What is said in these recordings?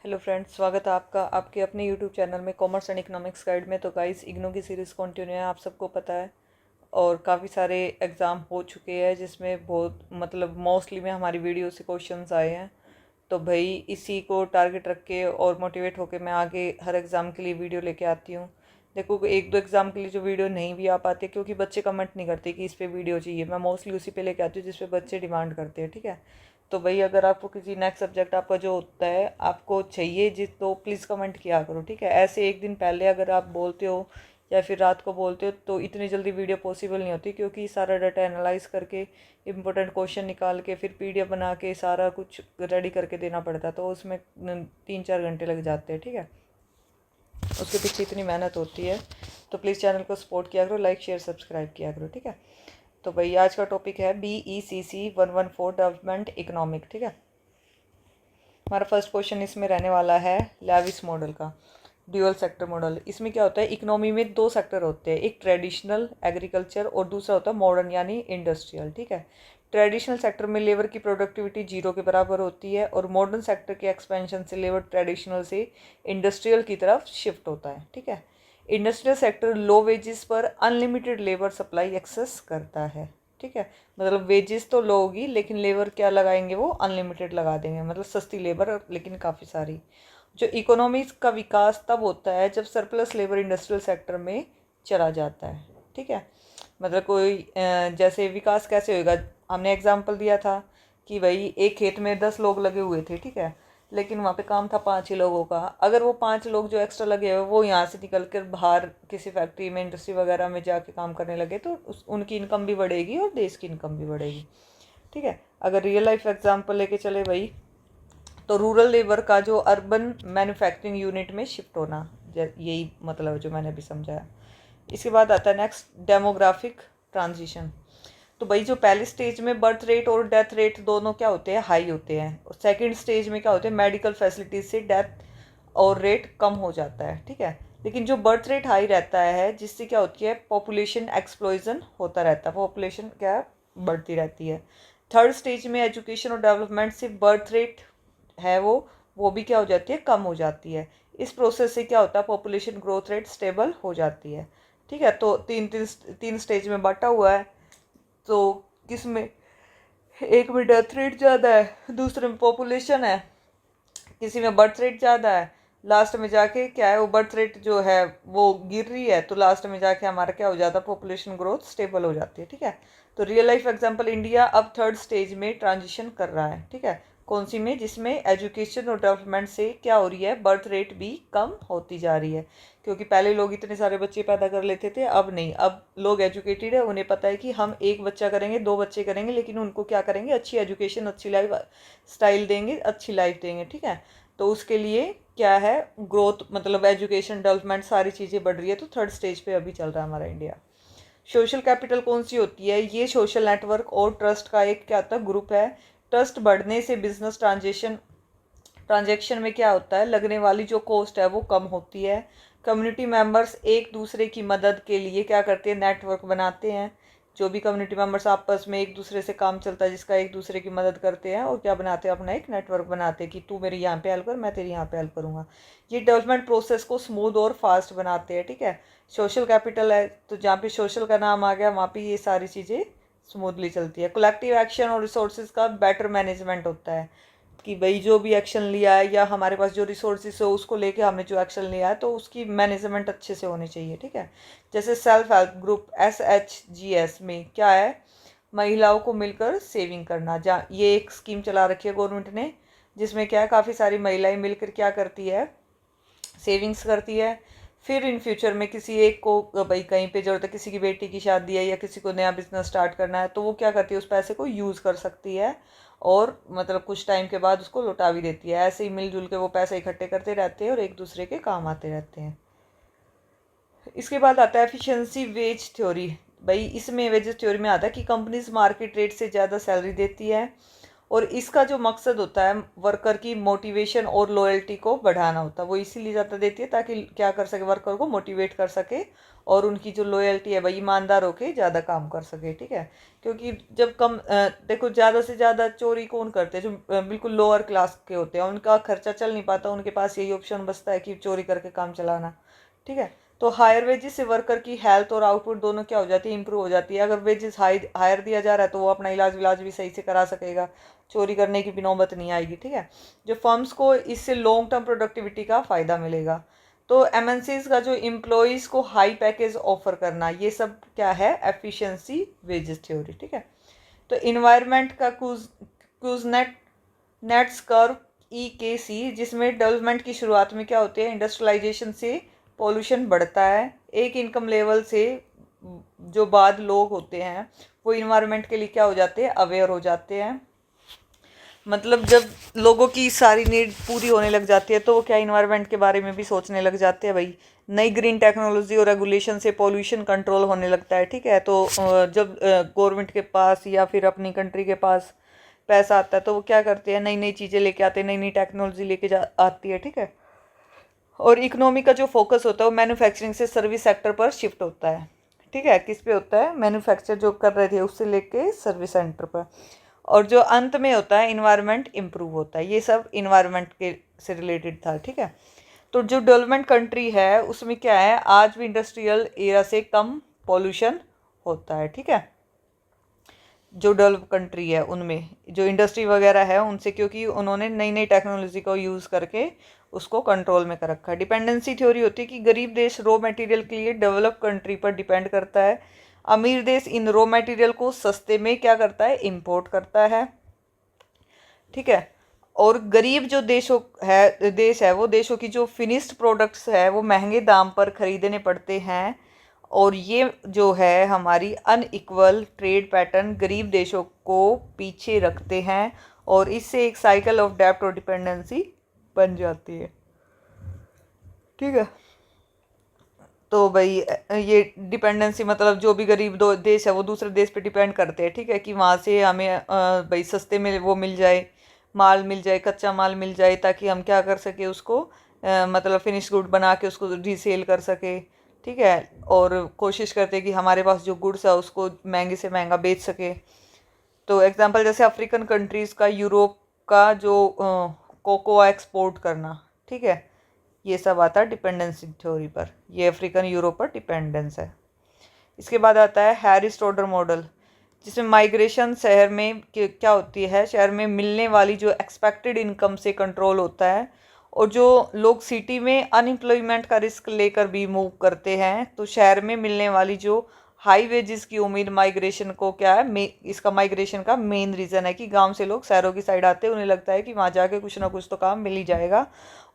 Hello friends, स्वागत है आपका आपके अपने यूट्यूब चैनल में कॉमर्स एंड इकोनॉमिक्स गाइड में। तो गाइस, इग्नू की सीरीज़ कंटिन्यू है, आप सबको पता है। और काफ़ी सारे एग्ज़ाम हो चुके हैं जिसमें बहुत मोस्टली में हमारी वीडियो से क्वेश्चंस आए हैं। तो भाई इसी को टारगेट रख के और मोटिवेट होके मैं आगे हर एग्ज़ाम के लिए वीडियो लेके आती हूँ। देखो, एक दो एग्ज़ाम के लिए जो वीडियो नहीं भी आ पाती क्योंकि बच्चे कमेंट नहीं करते कि इस पे वीडियो चाहिए, मैं मोस्टली उसी पे लेके आती हूँ जिस पे बच्चे डिमांड करते हैं। ठीक है, तो भाई अगर आपको किसी नेक्स्ट सब्जेक्ट आपका जो होता है आपको चाहिए जिस, तो प्लीज़ कमेंट किया करो। ठीक है, ऐसे एक दिन पहले अगर आप बोलते हो या फिर रात को बोलते हो तो इतनी जल्दी वीडियो पॉसिबल नहीं होती, क्योंकि सारा डाटा एनालाइज करके इंपॉर्टेंट क्वेश्चन निकाल के फिर पीडीएफ बना के सारा कुछ रेडी करके देना पड़ता है, तो उसमें 3-4 घंटे लग जाते हैं। ठीक है, उसके पीछे इतनी मेहनत होती है। तो प्लीज़ चैनल को सपोर्ट किया करो, लाइक शेयर सब्सक्राइब किया करो। ठीक है, तो भाई आज का टॉपिक है BECC 114 डेवलपमेंट इकोनॉमिक। ठीक है, हमारा फर्स्ट क्वेश्चन इसमें रहने वाला है लेविस मॉडल का, ड्यूअल सेक्टर मॉडल। इसमें क्या होता है, इकोनॉमी में दो सेक्टर होते हैं, एक ट्रेडिशनल एग्रीकल्चर और दूसरा होता है मॉडर्न यानी इंडस्ट्रियल। ठीक है, ट्रेडिशनल सेक्टर में लेबर की प्रोडक्टिविटी 0 के बराबर होती है और मॉडर्न सेक्टर के एक्सपेंशन से लेबर ट्रेडिशनल से इंडस्ट्रियल की तरफ शिफ्ट होता है। ठीक है, इंडस्ट्रियल सेक्टर लो वेजेस पर अनलिमिटेड लेबर सप्लाई एक्सेस करता है। ठीक है, वेजेस तो लो होगी लेकिन लेबर क्या लगाएंगे, वो अनलिमिटेड लगा देंगे, सस्ती लेबर लेकिन काफ़ी सारी। जो इकोनॉमी का विकास तब होता है जब सरप्लस लेबर इंडस्ट्रियल सेक्टर में चला जाता है। ठीक है, कोई जैसे विकास कैसे होगा, हमने एग्जाम्पल दिया था कि भाई एक खेत में 10 लोग लगे हुए थे। ठीक है, लेकिन वहाँ पे काम था 5 ही लोगों का। अगर वो 5 लोग जो एक्स्ट्रा लगे हुए वो यहाँ से निकल कर बाहर किसी फैक्ट्री में, इंडस्ट्री वगैरह में जाके काम करने लगे तो उनकी इनकम भी बढ़ेगी और देश की इनकम भी बढ़ेगी। ठीक है, अगर रियल लाइफ एग्जाम्पल लेके चले भाई, तो रूरल लेबर का जो अर्बन मैन्युफैक्चरिंग यूनिट में शिफ्ट होना, यही मतलब जो मैंने अभी समझाया। इसके बाद आता है नेक्स्ट, डेमोग्राफिक ट्रांजिशन। तो भाई जो पहले स्टेज में बर्थ रेट और डेथ रेट दोनों क्या होते हैं, हाई होते हैं, और सेकंड स्टेज में क्या होते हैं, मेडिकल फैसिलिटीज से डेथ और रेट कम हो जाता है। ठीक है, लेकिन जो बर्थ रेट हाई रहता है जिससे क्या होती है, पॉपुलेशन एक्सप्लोजन होता रहता है, पॉपुलेशन क्या है, बढ़ती रहती है। थर्ड स्टेज में एजुकेशन और डेवलपमेंट से बर्थ रेट है वो भी क्या हो जाती है, कम हो जाती है। इस प्रोसेस से क्या होता है, पॉपुलेशन ग्रोथ रेट स्टेबल हो जाती है। ठीक है, तो तीन स्टेज में बांटा हुआ है। तो किस में, एक में डेथ रेट ज़्यादा है, दूसरे में पॉपुलेशन है, किसी में बर्थ रेट ज़्यादा है, लास्ट में जाके क्या है, वो बर्थ रेट जो है वो गिर रही है, तो लास्ट में जाके हमारा क्या हो जाता है, पॉपुलेशन ग्रोथ स्टेबल हो जाती है। ठीक है, तो रियल लाइफ एग्जांपल, इंडिया अब थर्ड स्टेज में ट्रांजिशन कर रहा है। ठीक है, कौन सी में, जिसमें एजुकेशन और डेवलपमेंट से क्या हो रही है, बर्थ रेट भी कम होती जा रही है। क्योंकि पहले लोग इतने सारे बच्चे पैदा कर लेते थे, अब नहीं, अब लोग एजुकेटेड है, उन्हें पता है कि हम एक बच्चा करेंगे, 2 बच्चे करेंगे, लेकिन उनको क्या करेंगे, अच्छी एजुकेशन, अच्छी लाइफ स्टाइल देंगे, अच्छी लाइफ देंगे। ठीक है, तो उसके लिए क्या है, ग्रोथ एजुकेशन डेवलपमेंट सारी चीज़ें बढ़ रही है, तो थर्ड स्टेज पे अभी चल रहा है हमारा इंडिया। सोशल कैपिटल कौन सी होती है, ये सोशल नेटवर्क और ट्रस्ट का एक क्या होता है, ग्रुप है। ट्रस्ट बढ़ने से बिजनेस ट्रांजेक्शन में क्या होता है, लगने वाली जो कॉस्ट है वो कम होती है। कम्युनिटी मेंबर्स एक दूसरे की मदद के लिए क्या करते हैं, नेटवर्क बनाते हैं। जो भी कम्युनिटी मेंबर्स आपस में एक दूसरे से काम चलता है जिसका, एक दूसरे की मदद करते हैं और क्या बनाते हैं, अपना एक नेटवर्क बनाते हैं कि तू मेरी यहाँ पे हेल्प कर, मैं तेरी यहाँ पे हेल्प करूँगा। ये डेवलपमेंट प्रोसेस को स्मूथ और फास्ट बनाते हैं। ठीक है, सोशल कैपिटल है तो जहाँ पे सोशल का नाम आ गया वहाँ पे ये सारी चीज़ें स्मूथली चलती है। कलेक्टिव एक्शन और रिसोर्सेज का बेटर मैनेजमेंट होता है कि भाई जो भी एक्शन लिया है या हमारे पास जो रिसोर्सेज है उसको लेके हमने जो एक्शन लिया है तो उसकी मैनेजमेंट अच्छे से होनी चाहिए। ठीक है, जैसे सेल्फ हेल्प ग्रुप SHGS में क्या है, महिलाओं को मिलकर सेविंग करना, जहाँ ये एक स्कीम चला रखी है गवर्नमेंट ने, जिसमें क्या है, काफ़ी सारी महिलाएं मिलकर क्या करती है, सेविंग्स करती है। फिर इन फ्यूचर में किसी एक को भाई कहीं पे जरूरत है, किसी की बेटी की शादी है या किसी को नया बिजनेस स्टार्ट करना है, तो वो क्या करती है, उस पैसे को यूज़ कर सकती है और कुछ टाइम के बाद उसको लौटा भी देती है। ऐसे ही मिलजुल के वो पैसे इकट्ठे करते रहते हैं और एक दूसरे के काम आते रहते हैं। इसके बाद आता है एफिशिएंसी वेज थ्योरी। भाई इसमें वेजेस थ्योरी में आता है कि कंपनीज मार्केट रेट से ज़्यादा सैलरी देती है और इसका जो मकसद होता है वर्कर की मोटिवेशन और लॉयल्टी को बढ़ाना होता है। वो इसीलिए ज़्यादा देती है ताकि क्या कर सके, वर्कर को मोटिवेट कर सके और उनकी जो लॉयल्टी है भाई ईमानदार होके ज़्यादा काम कर सके, ठीक है। क्योंकि जब देखो ज़्यादा से ज़्यादा चोरी कौन करते हैं, जो बिल्कुल लोअर क्लास के होते हैं, उनका खर्चा चल नहीं पाता, उनके पास यही ऑप्शन बचता है कि चोरी करके काम चलाना, ठीक है। तो हायर वेजेस से वर्कर की हेल्थ और आउटपुट दोनों क्या हो जाती है, इंप्रूव हो जाती है। अगर वेजेस हायर दिया जा रहा है तो वो अपना इलाज भी सही से करा सकेगा, चोरी करने की भी नौबत नहीं आएगी, ठीक है। जो फर्म्स को इससे लॉन्ग टर्म प्रोडक्टिविटी का फ़ायदा मिलेगा। तो एमएनसीज का जो एम्प्लॉयज़ को हाई पैकेज ऑफर करना, ये सब क्या है, एफिशिएंसी वेजेस थ्योरी, ठीक है। तो इन्वायरमेंट का क्यूजनेट नेट्स कर्व EKC, जिसमें डेवलपमेंट की शुरुआत में क्या होती है, इंडस्ट्रियलाइजेशन से पॉल्यूशन बढ़ता है। एक इनकम लेवल से जो बाद लोग होते हैं वो इन्वायरमेंट के लिए क्या हो जाते हैं, अवेयर हो जाते हैं। मतलब जब लोगों की सारी नीड पूरी होने लग जाती है तो वो क्या इन्वायरमेंट के बारे में भी सोचने लग जाते हैं भाई। नई ग्रीन टेक्नोलॉजी और रेगुलेशन से पॉल्यूशन कंट्रोल होने लगता है, ठीक है। तो जब गवर्नमेंट के पास या फिर अपनी कंट्री के पास पैसा आता है तो वो क्या करते हैं, नई नई चीज़ें लेके आते हैं, नई नई टेक्नोलॉजी लेके आती है, ठीक है। और इकोनॉमी का जो फोकस होता है वो मैन्युफैक्चरिंग से सर्विस सेक्टर पर शिफ्ट होता है, ठीक है। किस पे होता है, मैन्युफैक्चर जो कर रहे थे उससे लेके सर्विस सेंटर पर। और जो अंत में होता है इन्वायरमेंट इम्प्रूव होता है। ये सब इन्वायरमेंट के से रिलेटेड था, ठीक है। तो जो डेवलपमेंट कंट्री है उसमें क्या है, आज भी इंडस्ट्रियल एरा से कम पॉल्यूशन होता है, ठीक है। जो डेवलप कंट्री है उनमें जो इंडस्ट्री वगैरह है उनसे, क्योंकि उन्होंने नई नई टेक्नोलॉजी को यूज़ करके उसको कंट्रोल में कर रखा है। डिपेंडेंसी थ्योरी होती है कि गरीब देश रॉ मटेरियल के लिए डेवलप कंट्री पर डिपेंड करता है, अमीर देश इन रॉ मटेरियल को सस्ते में क्या करता है, इंपोर्ट करता है, ठीक है। और गरीब जो देश है वो देशों की जो फिनिश्ड प्रोडक्ट्स है वो महंगे दाम पर खरीदने पड़ते हैं। और ये जो है हमारी अनइक्वल ट्रेड पैटर्न गरीब देशों को पीछे रखते हैं और इससे एक साइकिल ऑफ डेब्ट और डिपेंडेंसी बन जाती है, ठीक है। तो भाई ये डिपेंडेंसी मतलब जो भी गरीब दो देश है वो दूसरे देश पे डिपेंड करते हैं, ठीक है, कि वहाँ से हमें भाई सस्ते में वो मिल जाए, माल मिल जाए, कच्चा माल मिल जाए, ताकि हम क्या कर सके उसको मतलब फिनिश गुड बना के उसको रीसेल कर सके, ठीक है। और कोशिश करते हैं कि हमारे पास जो गुड्स है उसको महंगे से महंगा बेच सके। तो एग्जांपल जैसे अफ्रीकन कंट्रीज़ का यूरोप का जो कोकोआ एक्सपोर्ट करना, ठीक है, ये सब आता है डिपेंडेंसी थ्योरी पर। ये अफ्रीकन यूरोप पर डिपेंडेंस है। इसके बाद आता है हैरिस टोडर मॉडल, जिसमें माइग्रेशन शहर में क्या होती है, शहर में मिलने वाली जो एक्सपेक्टेड इनकम से कंट्रोल होता है। और जो लोग सिटी में अनएम्प्लॉयमेंट का रिस्क लेकर भी मूव करते हैं तो शहर में मिलने वाली जो हाई वेजेस की उम्मीद माइग्रेशन को क्या है, इसका माइग्रेशन का मेन रीज़न है कि गांव से लोग शहरों की साइड आते हैं, उन्हें लगता है कि वहाँ जाके कुछ ना कुछ तो काम मिल ही जाएगा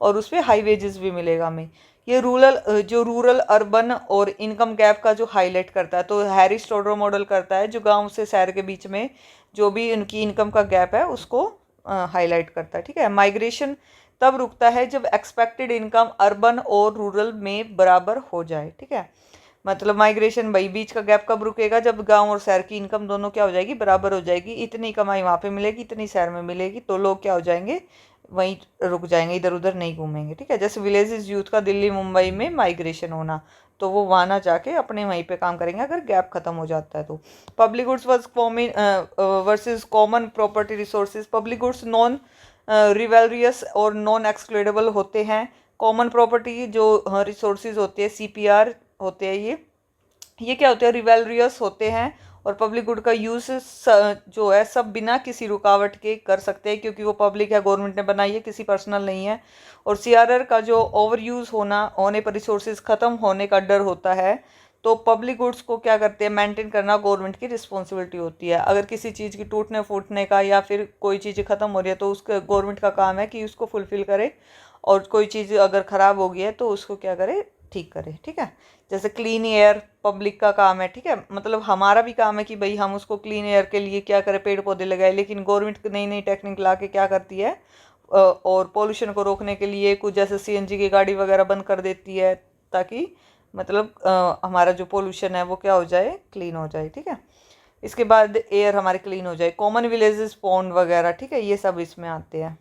और उस पर हाई वेजेस भी मिलेगा हमें। ये रूरल अर्बन और इनकम गैप का जो हाईलाइट करता है, तो हैरिस टोडर मॉडल करता है जो गांव से शहर के बीच में जो भी उनकी इनकम का गैप है उसको हाईलाइट करता है, ठीक है। माइग्रेशन तब रुकता है जब एक्सपेक्टेड इनकम अर्बन और रूरल में बराबर हो जाए, ठीक है। मतलब माइग्रेशन भाई बीच का गैप कब रुकेगा, जब गांव और शहर की इनकम दोनों क्या हो जाएगी, बराबर हो जाएगी। इतनी कमाई वहाँ पे मिलेगी, इतनी शहर में मिलेगी, तो लोग क्या हो जाएंगे, वहीं रुक जाएंगे, इधर उधर नहीं घूमेंगे, ठीक है। जैसे विलेजेस यूथ का दिल्ली मुंबई में माइग्रेशन होना, तो वो वहाँ ना जाके अपने वहीं पे काम करेंगे अगर गैप खत्म हो जाता है तो। Public goods versus common property resources. Public goods non rivalrous और नॉन एक्सक्लूडेबल होते हैं। कॉमन प्रॉपर्टी जो रिसोर्सेज होते हैं CPR होते हैं, ये क्या होते हैं, रिवेलरियस होते हैं। और पब्लिक गुड का यूज़ जो है सब बिना किसी रुकावट के कर सकते हैं, क्योंकि वो पब्लिक है, गवर्नमेंट ने बनाई है, किसी पर्सनल नहीं है। और CRR का जो ओवर यूज़ होने पर रिसोर्सेज ख़त्म होने का डर होता है, तो पब्लिक गुड्स को क्या करते हैं, मेंटेन करना गवर्नमेंट की रिस्पॉन्सिबिलिटी होती है। अगर किसी चीज़ की टूटने फूटने का या फिर कोई चीज़ ख़त्म हो रही है तो उसका गवर्नमेंट का काम है कि उसको फुलफ़िल करे, और कोई चीज़ अगर ख़राब हो गई है तो उसको क्या करे, ठीक करे, ठीक है। जैसे क्लीन एयर पब्लिक का काम है, ठीक है, मतलब हमारा भी काम है कि भाई हम उसको क्लीन एयर के लिए क्या करें, पेड़ पौधे लगाए। लेकिन गवर्नमेंट नई नई टेक्निक ला के क्या करती है, और पोल्यूशन को रोकने के लिए कुछ जैसे CNG की गाड़ी वगैरह बंद कर देती है, ताकि मतलब हमारा जो पोल्यूशन है वो क्या हो जाए, क्लीन हो जाए, ठीक है। इसके बाद एयर हमारे क्लीन हो जाए, कॉमन विलेजेस, पॉन्ड वगैरह, ठीक है, ये सब इसमें आते हैं।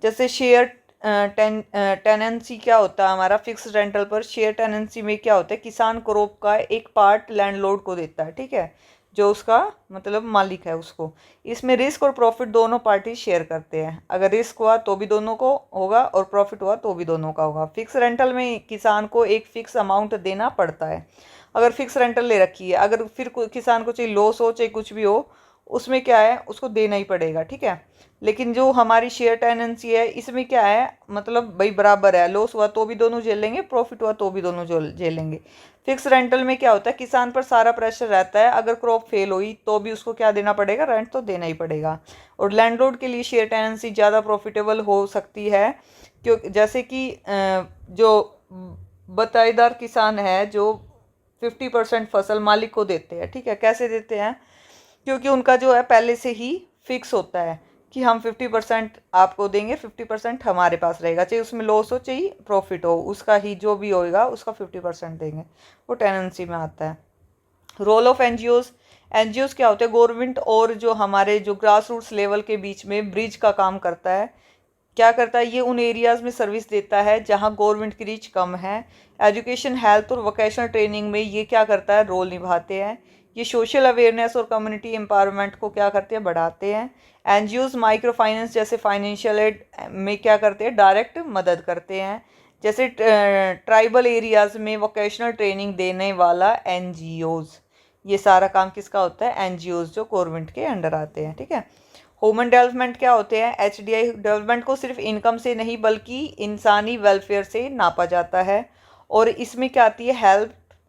जैसे शेयर टेनेंसी क्या होता है हमारा, फिक्स रेंटल पर। शेयर टेनेंसी में क्या होता है, किसान क्रॉप का एक पार्ट लैंडलॉर्ड को देता है, ठीक है, जो उसका मतलब मालिक है उसको। इसमें रिस्क और प्रॉफिट दोनों पार्टी शेयर करते हैं। अगर रिस्क हुआ तो भी दोनों को होगा और प्रॉफिट हुआ तो भी दोनों का होगा। फिक्स रेंटल में किसान को एक फिक्स अमाउंट देना पड़ता है। अगर फिक्स रेंटल ले रखी है, अगर फिर किसान को चाहे लॉस हो चाहे कुछ भी हो, उसमें क्या है, उसको देना ही पड़ेगा, ठीक है। लेकिन जो हमारी शेयर टेनेंसी है, इसमें क्या है, मतलब भाई बराबर है, लॉस हुआ तो भी दोनों झेल लेंगे, प्रॉफिट हुआ तो भी दोनों झेल लेंगे। फिक्स रेंटल में क्या होता है, किसान पर सारा प्रेशर रहता है, अगर क्रॉप फेल हुई तो भी उसको क्या देना पड़ेगा, रेंट तो देना ही पड़ेगा। और लैंडलॉर्ड के लिए शेयर टेनेंसी ज़्यादा प्रॉफिटेबल हो सकती है, क्यों, जैसे कि जो बटाईदार किसान है जो 50% फसल मालिक को देते हैं, ठीक है। कैसे देते हैं, क्योंकि उनका जो है पहले से ही फिक्स होता है कि हम 50% आपको देंगे, 50% हमारे पास रहेगा, चाहे उसमें लॉस हो चाहे प्रॉफिट हो, उसका ही जो भी होएगा उसका 50% देंगे। वो टेनेंसी में आता है। रोल ऑफ एनजीओज, एनजीओज क्या होते हैं, गवर्नमेंट और जो हमारे जो ग्रास रूट्स लेवल के बीच में ब्रिज का काम करता है। क्या करता है, ये उन एरियाज़ में सर्विस देता है जहाँ गवर्नमेंट की रीच कम है। एजुकेशन, हेल्थ और वोकेशनल ट्रेनिंग में ये क्या करता है, रोल निभाते हैं। ये सोशल अवेयरनेस और कम्युनिटी एम्पावरमेंट को क्या करते हैं, बढ़ाते हैं। एनजीओज माइक्रो फाइनेंस जैसे फाइनेंशियल एड में क्या करते हैं, डायरेक्ट मदद करते हैं। जैसे ट्राइबल एरियाज़ में वोकेशनल ट्रेनिंग देने वाला एनजीओज, ये सारा काम किसका होता है, एनजीओज जो गवर्नमेंट के अंडर आते हैं, ठीक है। ह्यूमन डेवलपमेंट क्या होते हैं, एचडीआई डेवलपमेंट को सिर्फ इनकम से नहीं बल्कि इंसानी वेलफेयर से नापा जाता है। और इसमें क्या आती है,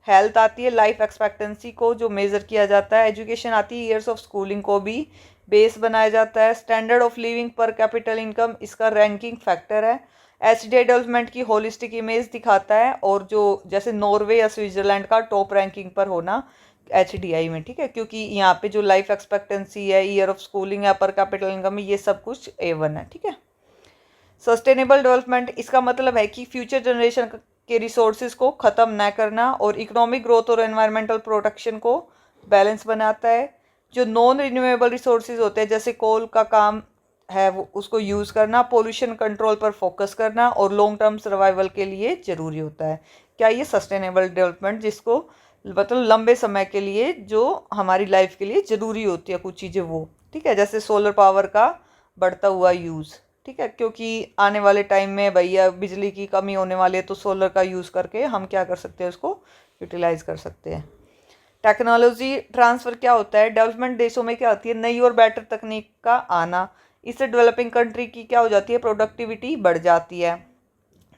हेल्थ आती है, लाइफ एक्सपेक्टेंसी को जो मेज़र किया जाता है। एजुकेशन आती है, ईयर्स ऑफ स्कूलिंग को भी बेस बनाया जाता है। स्टैंडर्ड ऑफ लिविंग पर कैपिटल इनकम इसका रैंकिंग फैक्टर है। एचडीआई डेवलपमेंट की होलिस्टिक इमेज दिखाता है, और जो जैसे नॉर्वे या स्विट्जरलैंड का टॉप रैंकिंग पर होना एचडीआई में, ठीक है, क्योंकि यहाँ पे जो लाइफ एक्सपेक्टेंसी है, ईयर ऑफ स्कूलिंग है, पर कैपिटल इनकम है, ये सब कुछ A1 है, ठीक है। सस्टेनेबल डेवलपमेंट, इसका मतलब है कि फ्यूचर जनरेशन के रिसोर्सेज को ख़त्म न करना और इकोनॉमिक ग्रोथ और एनवायरमेंटल प्रोटेक्शन को बैलेंस बनाता है। जो नॉन रिन्यूएबल रिसोर्सेज होते हैं, जैसे कोल का काम है, वो उसको यूज़ करना, पोल्यूशन कंट्रोल पर फोकस करना और लॉन्ग टर्म सर्वाइवल के लिए ज़रूरी होता है। क्या ये सस्टेनेबल डेवलपमेंट, जिसको मतलब लंबे समय के लिए जो हमारी लाइफ के लिए ज़रूरी होती है कुछ चीज़ें, वो, ठीक है। जैसे सोलर पावर का बढ़ता हुआ यूज़, ठीक है, क्योंकि आने वाले टाइम में भैया बिजली की कमी होने वाली है, तो सोलर का यूज़ करके हम क्या कर सकते हैं, उसको यूटिलाइज कर सकते हैं। टेक्नोलॉजी ट्रांसफ़र क्या होता है, डेवलपमेंट देशों में क्या होती है, नई और बेटर तकनीक का आना। इससे डेवलपिंग कंट्री की क्या हो जाती है, प्रोडक्टिविटी बढ़ जाती है।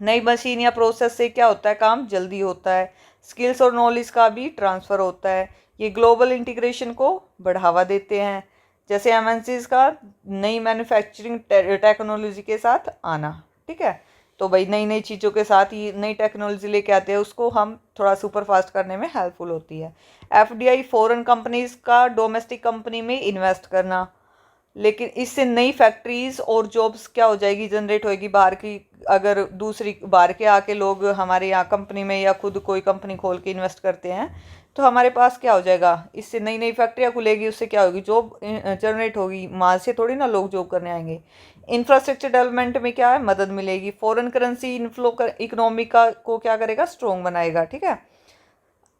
नई मशीन या प्रोसेस से क्या होता है, काम जल्दी होता है। स्किल्स और नॉलेज का भी ट्रांसफ़र होता है। ये ग्लोबल इंटीग्रेशन को बढ़ावा देते हैं, जैसे एमएनसीज का नई मैन्युफैक्चरिंग टेक्नोलॉजी के साथ आना, ठीक है। तो भाई नई नई चीज़ों के साथ ही नई टेक्नोलॉजी लेके आते हैं, उसको हम थोड़ा सुपर फास्ट करने में हेल्पफुल होती है। एफडीआई, फॉरेन कंपनीज का डोमेस्टिक कंपनी में इन्वेस्ट करना, लेकिन इससे नई फैक्ट्रीज और जॉब्स क्या हो जाएगी, जनरेट होएगी बाहर की। अगर दूसरी बाहर के आके लोग हमारे यहाँ कंपनी में या खुद कोई कंपनी खोल के इन्वेस्ट करते हैं, तो हमारे पास क्या हो जाएगा, इससे नई नई फैक्ट्रियाँ खुलेगी, उससे क्या होगी, जॉब जनरेट होगी। वहाँ से थोड़ी ना लोग जॉब करने आएंगे। इंफ्रास्ट्रक्चर डेवलपमेंट में क्या है, मदद मिलेगी। फॉरेन करेंसी इनफ्लो इकोनॉमी का को क्या करेगा, स्ट्रॉन्ग बनाएगा, ठीक है।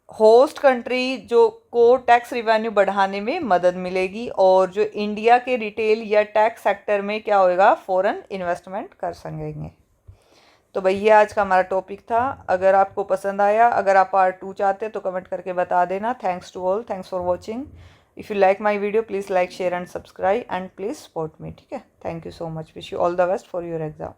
होस्ट कंट्री जो को टैक्स रिवेन्यू बढ़ाने में मदद मिलेगी, और जो इंडिया के रिटेल या टैक्स सेक्टर में क्या होएगा, फॉरेन इन्वेस्टमेंट कर सकेंगे। तो भाई ये आज का हमारा टॉपिक था। अगर आपको पसंद आया, अगर आप पार्ट 2 चाहते हैं तो कमेंट करके बता देना। Thanks to all, thanks for watching. If you like my video please like, share and subscribe, and please support me, ठीक है। Thank you so much, wish you all the best for your exam.